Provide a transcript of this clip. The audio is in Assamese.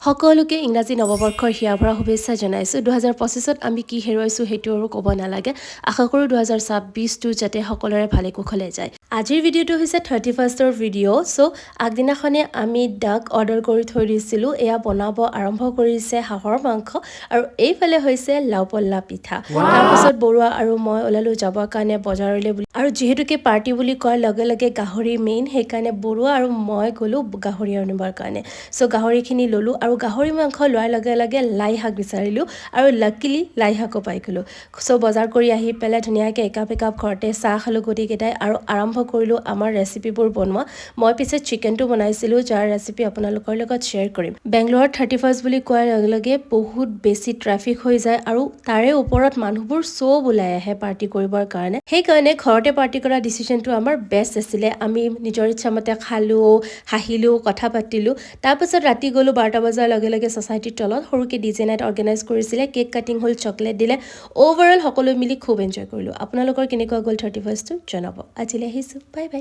সকলোকে ইংৰাজী নৱবৰ্ষৰ হিয়াভৰা শুভেচ্ছা জনাইছোঁ 2025ত আমি কি হেৰুৱাইছোঁ সেইটো আৰু ক'ব নালাগে আশা কৰোঁ 2026টো যাতে সকলোৰে ভালে কুশলে যায় আজিৰ ভিডিঅ'টো হৈছে 31ৰ ভিডিঅ' সো আগদিনাখনে আমি ডাক অৰ্ডাৰ কৰি থৈ দিছিলোঁ এয়া বনাব আৰম্ভ কৰিছে হাঁহৰ মাংস আৰু এইফালে হৈছে লাওপল্লা পিঠা তাৰপিছত বৰুৱা আৰু মই ওলালো যাবৰ কাৰণে বজাৰলৈ বুলি আৰু যিহেতুকে পাৰ্টি বুলি কোৱাৰ লগে লগে গাহৰি মেইন সেইকাৰণে বৰুৱা আৰু মই গ'লো গাহৰি আনিবৰ কাৰণে সো গাহৰিখিনি ল'লো আৰু গাহৰি মাংস লোৱাৰ লগে লগে লাই শাক বিচাৰিলোঁ আৰু লাকিলি লাই শাকো পাই গ'লোঁ সো বজাৰ কৰি আহি পেলাই ধুনীয়াকৈ একাপ ঘৰতে চাহ খালোঁ গোটেইকেইটাই আৰু আৰম্ভ কৰিলোঁ আমাৰ ৰেচিপিবোৰ বনোৱা মই পিছে চিকেনটো বনাইছিলোঁ যাৰ ৰেচিপি আপোনালোকৰ লগত শ্বেয়াৰ কৰিম বেংগলোৰত 31st বুলি কোৱাৰ লগে লগে বহুত বেছি ট্ৰাফিক হৈ যায় আৰু তাৰে ওপৰত মানুহবোৰ চব ওলাই আহে পাৰ্টি কৰিবৰ কাৰণে সেইকাৰণে ঘৰতে পাৰ্টি কৰা ডিচিশ্যনটো আমাৰ বেষ্ট আছিলে আমি নিজৰ ইচ্ছামতে খালোঁ হাঁহিলোঁ কথা পাতিলোঁ তাৰপিছত ৰাতি গ'লোঁ 12টা বজাৰ লগে লগে ছ'চাইটিৰ তলত সৰুকৈ ডিজে নাইট অৰ্গেনাইজ কৰিছিলে কেক কাটিং হ'ল চকলেট দিলে অ'ভাৰঅল সকলোৱে মিলি খুব এনজয় কৰিলোঁ আপোনালোকৰ কেনেকুৱা গ'ল 31টো জনাব আজিলৈ আহিছোঁ বাই বাই